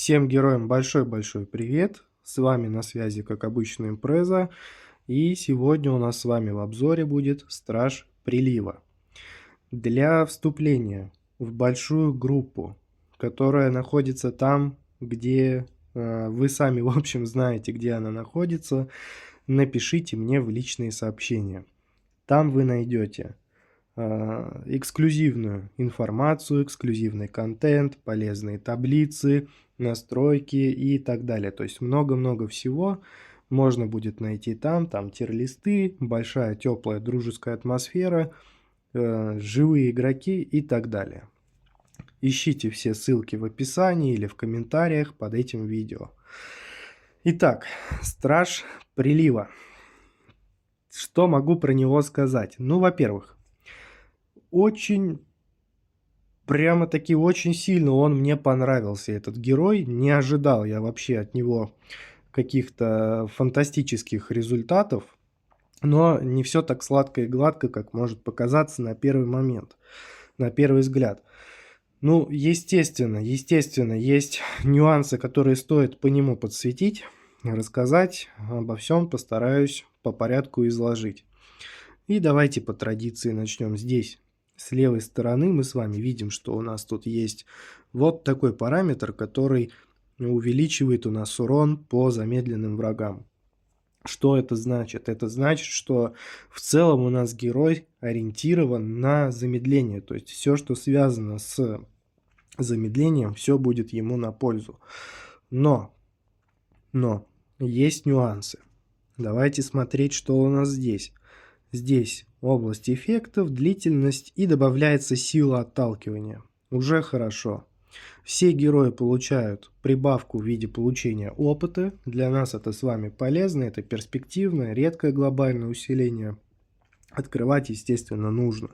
Всем героям большой-большой привет! С вами на связи, как обычно, Импреза. И сегодня у нас с вами в обзоре будет Страж Прилива. Для вступления в большую группу, которая находится там, где вы сами, в общем, знаете, где она находится, напишите мне в личные сообщения. Там вы найдете эксклюзивную информацию, эксклюзивный контент, полезные таблицы, настройки и так далее. То есть много-много всего можно будет найти там тир-листы, большая теплая дружеская атмосфера, живые игроки и так далее. Ищите все ссылки в описании или в комментариях под этим видео. Итак, Страж Прилива. Что могу про него сказать? Ну, во-первых, прямо-таки очень сильно он мне понравился, этот герой. Не ожидал я вообще от него каких-то фантастических результатов. Но не все так сладко и гладко, как может показаться на первый момент, на первый взгляд. Ну, естественно, есть нюансы, которые стоит по нему подсветить, рассказать. Обо всем постараюсь по порядку изложить. И давайте по традиции начнем здесь. С левой стороны мы с вами видим, что у нас тут есть вот такой параметр, который увеличивает у нас урон по замедленным врагам. Что это значит? Это значит, что в целом у нас герой ориентирован на замедление. То есть все, что связано с замедлением, все будет ему на пользу. Но есть нюансы. Давайте смотреть, что у нас здесь. Здесь область эффектов, длительность и добавляется сила отталкивания. Уже хорошо. Все герои получают прибавку в виде получения опыта. Для нас это с вами полезно, это перспективное, редкое глобальное усиление. Открывать, естественно, нужно.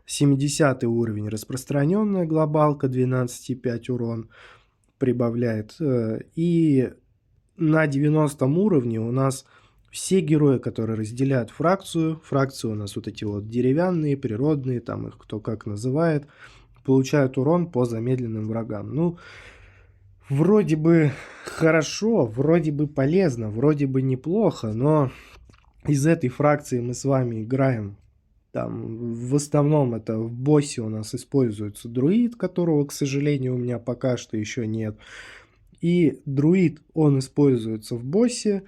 70 уровень распространенная глобалка, 12,5 урон прибавляет. И на 90 уровне у нас все герои, которые разделяют фракцию у нас вот эти вот деревянные, природные, там их кто как называет, получают урон по замедленным врагам. Ну, вроде бы хорошо, вроде бы полезно, вроде бы неплохо, но из этой фракции мы с вами играем. Там в основном это в боссе у нас используется друид, которого, к сожалению, у меня пока что еще нет. И друид, он используется в боссе.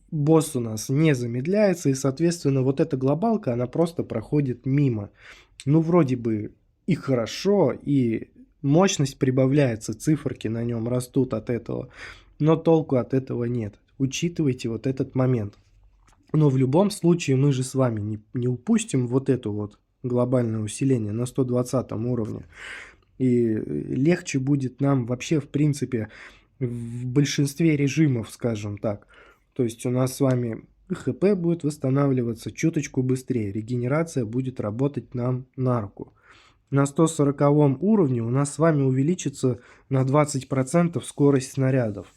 Босс у нас не замедляется, и, соответственно, вот эта глобалка, она просто проходит мимо. Ну, вроде бы и хорошо, и мощность прибавляется, циферки на нем растут от этого, но толку от этого нет. Учитывайте вот этот момент. Но в любом случае мы же с вами не упустим вот это вот глобальное усиление на 120 уровне. И легче будет нам вообще, в принципе, в большинстве режимов, скажем так. То есть у нас с вами ХП будет восстанавливаться чуточку быстрее, регенерация будет работать нам на руку. На 140 уровне у нас с вами увеличится на 20% скорость снарядов.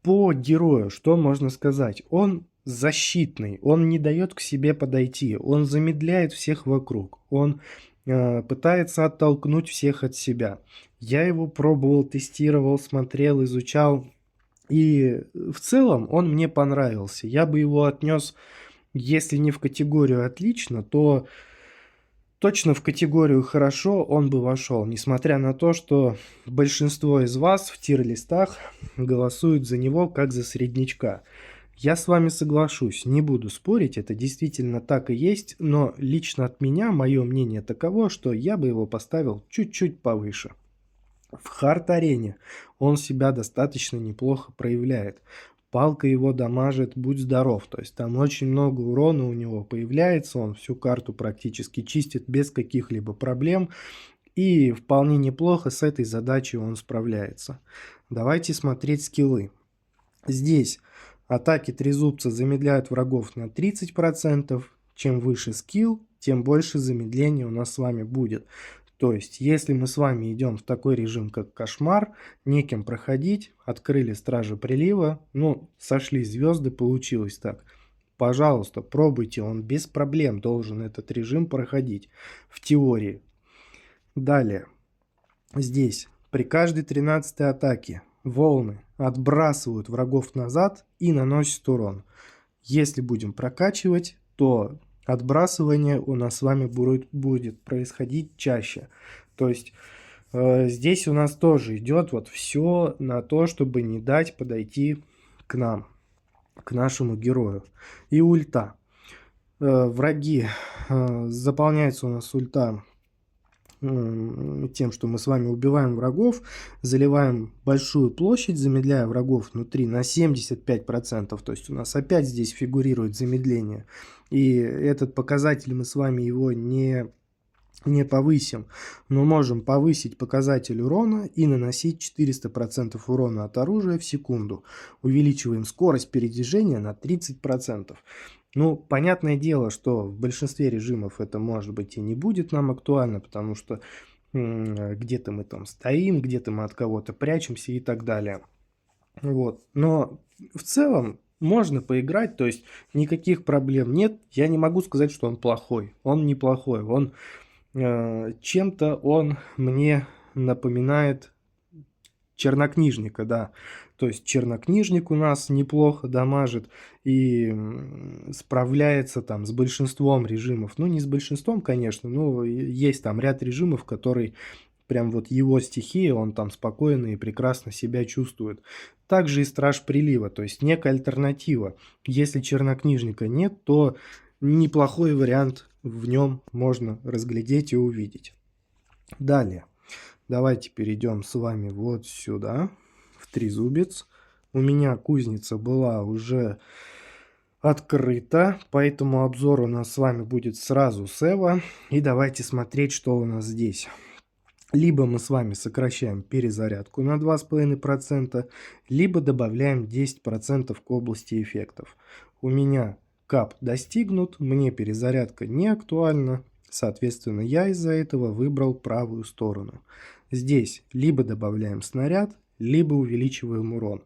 По герою что можно сказать? Он защитный, он не дает к себе подойти, он замедляет всех вокруг, он пытается оттолкнуть всех от себя. Я его пробовал, тестировал, смотрел, изучал. И в целом он мне понравился. Я бы его отнес, если не в категорию «отлично», то точно в категорию «хорошо» он бы вошел. Несмотря на то, что большинство из вас в тир-листах голосуют за него как за среднячка. Я с вами соглашусь, не буду спорить, это действительно так и есть, но лично от меня мое мнение таково, что я бы его поставил чуть-чуть повыше. В хард-арене он себя достаточно неплохо проявляет. Палка его дамажит, будь здоров. То есть там очень много урона у него появляется. Он всю карту практически чистит без каких-либо проблем. И вполне неплохо с этой задачей он справляется. Давайте смотреть скиллы. Здесь атаки трезубца замедляют врагов на 30%. Чем выше скилл, тем больше замедления у нас с вами будет. То есть, если мы с вами идем в такой режим, как кошмар, неким проходить, открыли Стражи Прилива, ну, сошли звезды, получилось так. Пожалуйста, пробуйте, он без проблем должен этот режим проходить, в теории. Далее, здесь, при каждой 13-й атаке волны отбрасывают врагов назад и наносят урон. Если будем прокачивать, то отбрасывание у нас с вами будет происходить чаще. То есть здесь у нас тоже идет вот все на то, чтобы не дать подойти к нам, к нашему герою. И ульта. Враги. Заполняется у нас ульта тем, что мы с вами убиваем врагов, заливаем большую площадь, замедляя врагов внутри на 75%. То есть у нас опять здесь фигурирует замедление. И этот показатель мы с вами его не повысим, но можем повысить показатель урона и наносить 400% урона от оружия в секунду. Увеличиваем скорость передвижения на 30%. Ну, понятное дело, что в большинстве режимов это, может быть, и не будет нам актуально, потому что где-то мы там стоим, где-то мы от кого-то прячемся и так далее. Вот. Но в целом можно поиграть, то есть никаких проблем нет. Я не могу сказать, что он плохой. Он неплохой. Он чем-то он мне напоминает чернокнижника, да. То есть чернокнижник у нас неплохо дамажит и справляется там с большинством режимов. Ну, не с большинством, конечно, но есть там ряд режимов, которые прям вот его стихия, он там спокойно и прекрасно себя чувствует. Также и Страж Прилива, то есть некая альтернатива. Если чернокнижника нет, то неплохой вариант в нем можно разглядеть и увидеть. Далее. Давайте перейдем с вами вот сюда, в Трезубец. У меня кузница была уже открыта, поэтому обзор у нас с вами будет сразу с Эва. И давайте смотреть, что у нас здесь. Либо мы с вами сокращаем перезарядку на 2,5%, либо добавляем 10% к области эффектов. У меня кап достигнут, мне перезарядка не актуальна, соответственно, я из-за этого выбрал правую сторону. Здесь либо добавляем снаряд, либо увеличиваем урон.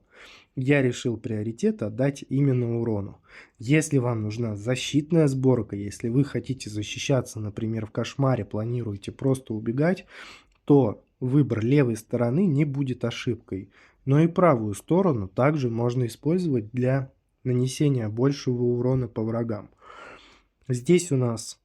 Я решил приоритет отдать именно урону. Если вам нужна защитная сборка, если вы хотите защищаться, например, в кошмаре, планируете просто убегать, то выбор левой стороны не будет ошибкой. Но и правую сторону также можно использовать для нанесения большего урона по врагам. Здесь у нас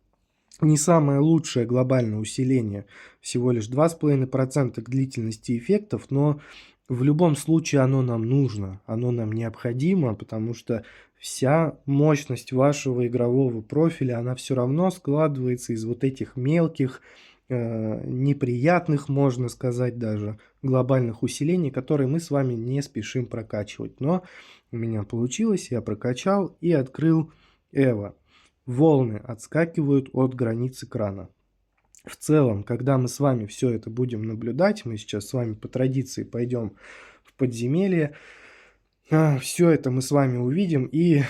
не самое лучшее глобальное усиление, всего лишь 2,5% к длительности эффектов, но в любом случае оно нам нужно, оно нам необходимо, потому что вся мощность вашего игрового профиля, она все равно складывается из вот этих мелких, неприятных, можно сказать, даже глобальных усилений, которые мы с вами не спешим прокачивать. Но у меня получилось, я прокачал и открыл Эва. Волны отскакивают от границ экрана. В целом, когда мы с вами все это будем наблюдать, мы сейчас с вами по традиции пойдем в подземелье, все это мы с вами увидим, и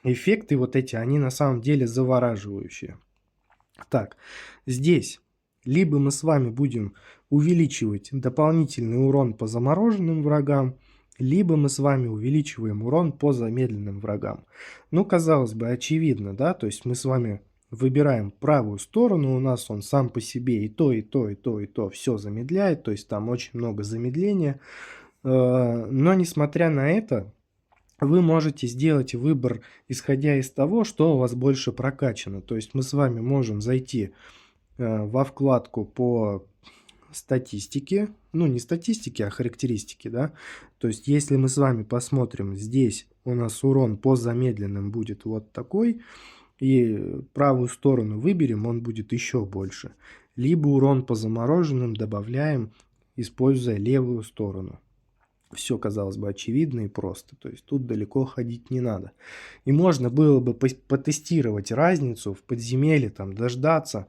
эффекты вот эти, они на самом деле завораживающие. Так, здесь либо мы с вами будем увеличивать дополнительный урон по замороженным врагам, либо мы с вами увеличиваем урон по замедленным врагам. Ну, казалось бы, очевидно, да, то есть мы с вами выбираем правую сторону, у нас он сам по себе и то, и то, и то, и то все замедляет, то есть там очень много замедления. Но несмотря на это, вы можете сделать выбор, исходя из того, что у вас больше прокачано. То есть мы с вами можем зайти во вкладку по статистике, ну не статистике, а характеристики, да. То есть если мы с вами посмотрим, здесь у нас урон по замедленным будет вот такой, и правую сторону выберем, он будет еще больше. Либо урон по замороженным добавляем, используя левую сторону. Все, казалось бы, очевидно и просто. То есть тут далеко ходить не надо. И можно было бы потестировать разницу в подземелье, там, дождаться,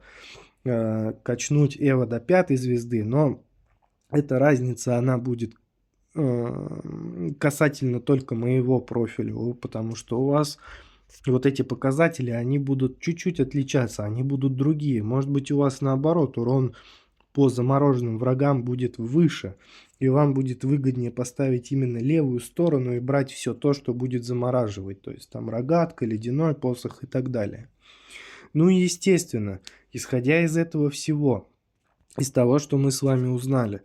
качнуть Эва до 5 звезды, но эта разница, она будет касательно только моего профиля, потому что у вас вот эти показатели, они будут чуть-чуть отличаться, они будут другие. Может быть, у вас наоборот урон по замороженным врагам будет выше, и вам будет выгоднее поставить именно левую сторону и брать все то, что будет замораживать, то есть там рогатка, ледяной посох и так далее. Ну и естественно, исходя из этого всего, из того, что мы с вами узнали,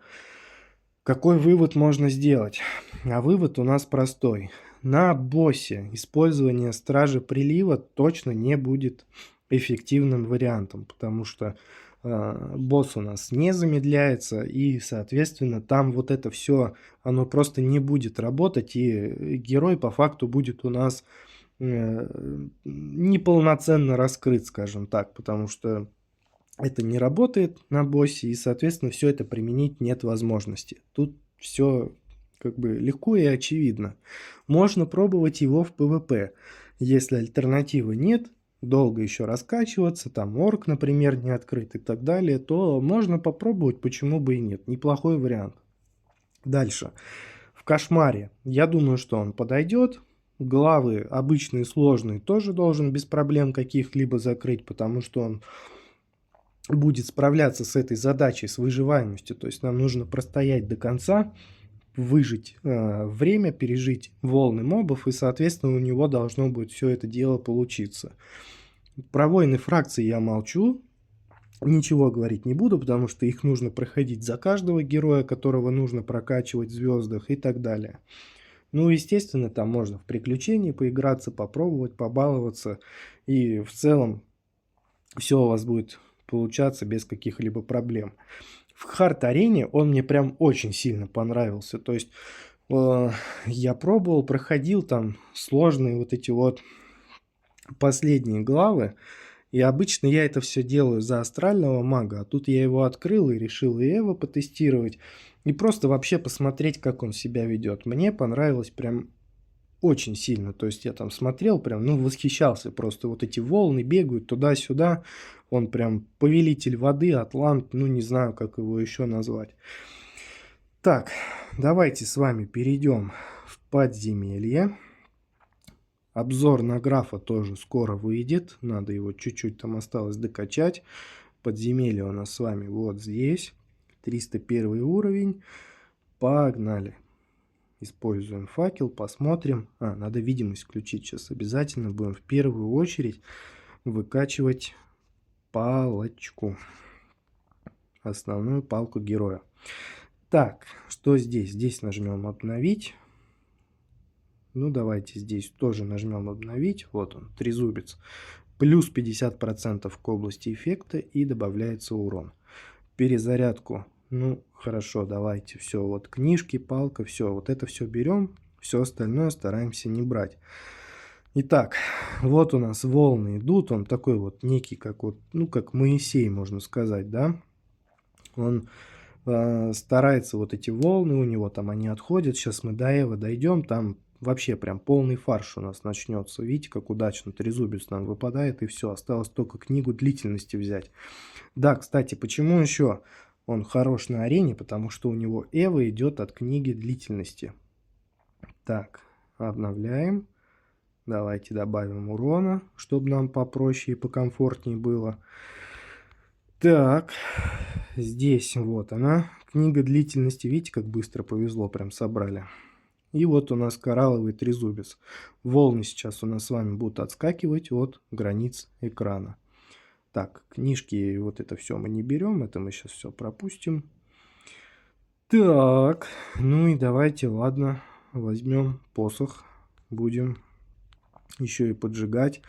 Какой вывод можно сделать? А вывод у нас простой. На боссе использование Стражи Прилива точно не будет эффективным вариантом, потому что босс у нас не замедляется, и, соответственно, там вот это все, оно просто не будет работать, и герой по факту будет у нас неполноценно раскрыт, скажем так, потому что это не работает на боссе, и, соответственно, все это применить нет возможности. Тут все как бы легко и очевидно. Можно пробовать его в PvP. Если альтернативы нет, долго еще раскачиваться, там орк, например, не открыт и так далее, то можно попробовать, почему бы и нет. Неплохой вариант. Дальше. В Кошмаре. Я думаю, что он подойдет. Главы обычные, сложные, тоже должен без проблем каких-либо закрыть, потому что он будет справляться с этой задачей, с выживаемостью. То есть нам нужно простоять до конца, выжить время, пережить волны мобов, и, соответственно, у него должно будет все это дело получиться. Про войны фракций я молчу, ничего говорить не буду, потому что их нужно проходить за каждого героя, которого нужно прокачивать в звездах и так далее. Ну, естественно, там можно в приключения поиграться, попробовать, побаловаться, и в целом все у вас будет получаться без каких-либо проблем. В хард-арене он мне прям очень сильно понравился. То есть я пробовал, проходил там сложные вот эти вот последние главы. И обычно я это все делаю за астрального мага. А тут я его открыл и решил и Эво потестировать. И просто вообще посмотреть, как он себя ведет. Мне понравилось прям очень сильно. То есть я там смотрел, прям, ну, восхищался. Просто вот эти волны бегают туда-сюда. Он прям повелитель воды, атлант, ну, не знаю, как его еще назвать. Так, давайте с вами перейдем в подземелье. Обзор на графа тоже скоро выйдет. Надо его чуть-чуть там осталось докачать. Подземелье у нас с вами вот здесь. 301 уровень. Погнали. Используем факел, посмотрим. Надо видимость включить. Сейчас обязательно будем в первую очередь выкачивать палочку. Основную палку героя. Так, что здесь? Здесь нажмем обновить. Ну, давайте здесь тоже нажмем обновить. Вот он, трезубец. Плюс 50% к области эффекта и добавляется урон. Перезарядку. Ну, хорошо, давайте все. Вот книжки, палка, все. Вот это все берем. Все остальное стараемся не брать. Итак, вот у нас волны идут. Он такой вот некий, как вот, ну, как Моисей, можно сказать, да. Он старается вот эти волны, у него там они отходят. Сейчас мы до Эва дойдем, там вообще прям полный фарш у нас начнется. Видите, как удачно трезубец нам выпадает, и все. Осталось только книгу длительности взять. Да, кстати, почему еще он хорош на арене? Потому что у него Эва идет от книги длительности. Так, обновляем. Давайте добавим урона, чтобы нам попроще и покомфортнее было. Так, здесь вот она, книга длительности. Видите, как быстро повезло, прям собрали. И вот у нас коралловый трезубец. Волны сейчас у нас с вами будут отскакивать от границ экрана. Так, книжки, вот это все мы не берем, это мы сейчас все пропустим. Так, ну и давайте, ладно, возьмем посох, будем еще и поджигать.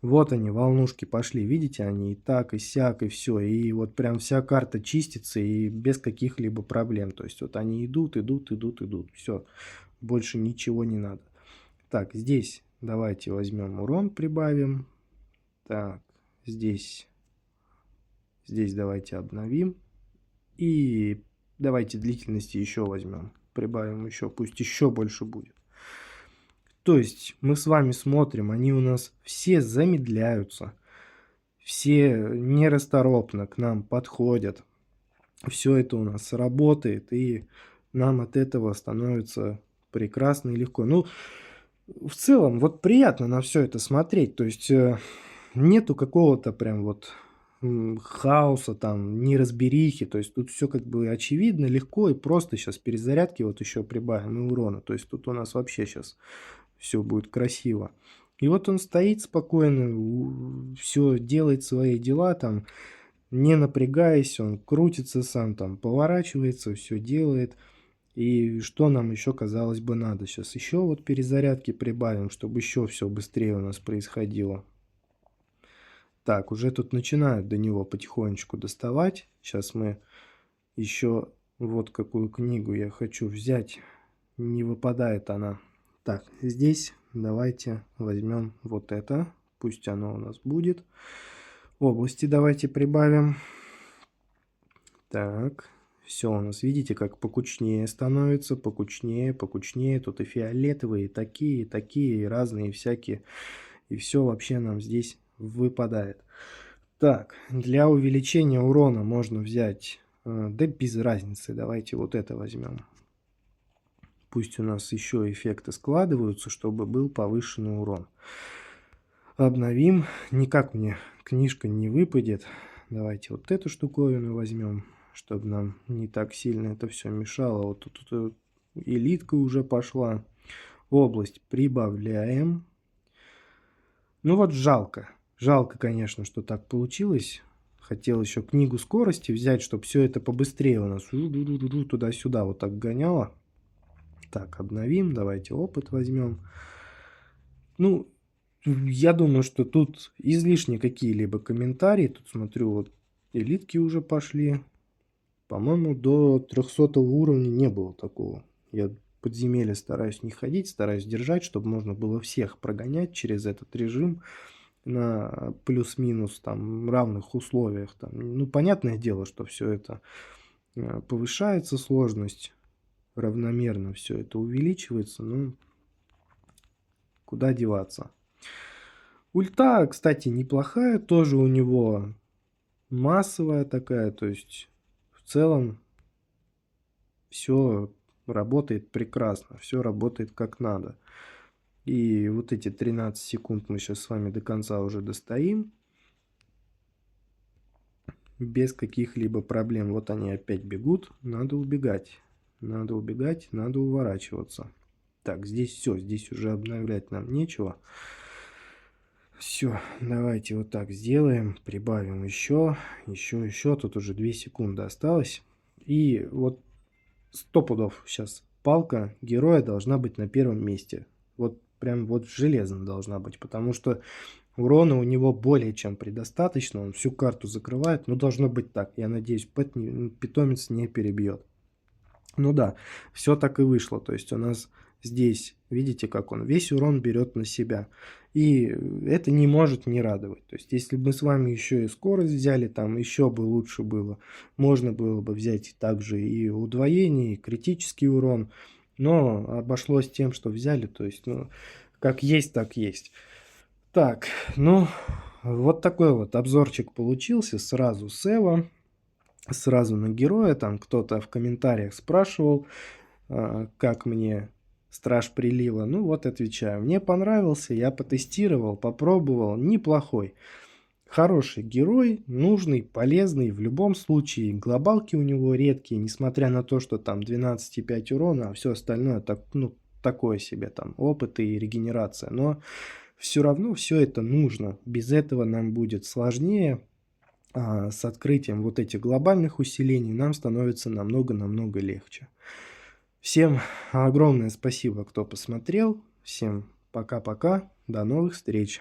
Вот они, волнушки пошли, видите, они и так, и сяк, и все. И вот прям вся карта чистится и без каких-либо проблем. То есть вот они идут, идут, идут, идут. Все, больше ничего не надо. Так, здесь давайте возьмем урон, прибавим. Так, здесь давайте обновим. И давайте длительности еще возьмем. Прибавим еще, пусть еще больше будет. То есть мы с вами смотрим, они у нас все замедляются, все нерасторопно к нам подходят. Все это у нас работает, и нам от этого становится прекрасно и легко. Ну, в целом, вот приятно на все это смотреть. То есть нету какого-то прям вот хаоса, там, неразберихи. То есть тут все как бы очевидно, легко и просто. Сейчас перезарядки вот еще прибавим и урона. То есть тут у нас вообще сейчас все будет красиво. И вот он стоит спокойно, все делает свои дела, там, не напрягаясь, он крутится сам, там, поворачивается, все делает. И что нам еще, казалось бы, надо? Сейчас еще вот перезарядки прибавим, чтобы еще все быстрее у нас происходило. Так, уже тут начинают до него потихонечку доставать. Сейчас мы еще вот какую книгу я хочу взять. Не выпадает она. Так, здесь давайте возьмем вот это. Пусть оно у нас будет. Области давайте прибавим. Так, все у нас, видите, как покучнее становится, покучнее, покучнее. Тут и фиолетовые, и такие, и разные всякие. И все вообще нам здесь выпадает. Так, для увеличения урона можно взять, да без разницы, давайте вот это возьмем. Пусть у нас еще эффекты складываются, чтобы был повышенный урон. Обновим. Никак мне книжка не выпадет. Давайте вот эту штуковину возьмем, чтобы нам не так сильно это все мешало. Вот тут элитка уже пошла. Область прибавляем. Ну вот жалко. Жалко, конечно, что так получилось. Хотел еще книгу скорости взять, чтобы все это побыстрее у нас туда-сюда вот так гоняло. Так, обновим. Давайте опыт возьмем. Ну, я думаю, что тут излишне какие-либо комментарии. Тут смотрю, вот элитки уже пошли. По-моему, до 300 уровня не было такого. Я в подземелье стараюсь не ходить, стараюсь держать, чтобы можно было всех прогонять через этот режим на плюс-минус там равных условиях. Там. Ну, понятное дело, что все это повышается, сложность равномерно все это увеличивается, но куда деваться. Ульта, кстати, неплохая, тоже у него массовая такая, то есть в целом все работает прекрасно, все работает как надо. И вот эти 13 секунд мы сейчас с вами до конца уже достоим. Без каких-либо проблем. Вот они опять бегут. Надо убегать. Надо убегать, надо уворачиваться. Так, здесь все. Здесь уже обновлять нам нечего. Все, давайте вот так сделаем. Прибавим еще. Еще. Тут уже 2 секунды осталось. И вот 100 пудов сейчас палка героя должна быть на первом месте. Вот прям вот железно должна быть, потому что урона у него более чем предостаточно, он всю карту закрывает, но должно быть так. Я надеюсь, питомец не перебьет. Ну да, все так и вышло, то есть у нас здесь, видите, как он весь урон берет на себя. И это не может не радовать. То есть, если бы мы с вами еще и скорость взяли, там еще бы лучше было. Можно было бы взять также и удвоение, и критический урон. Но обошлось тем, что взяли. То есть, ну, как есть, так есть. Так, ну, вот такой вот обзорчик получился. Сразу с Эво, сразу на героя. Там кто-то в комментариях спрашивал, как мне Страж Прилива. Ну вот отвечаю. Мне понравился, я потестировал, попробовал. Неплохой. Хороший герой, нужный, полезный в любом случае. Глобалки у него редкие, несмотря на то, что там 12,5 урона, а все остальное так, ну, такое себе там опыт и регенерация. Но все равно все это нужно. Без этого нам будет сложнее. А с открытием вот этих глобальных усилений нам становится намного-намного легче. Всем огромное спасибо, кто посмотрел. Всем пока-пока. До новых встреч.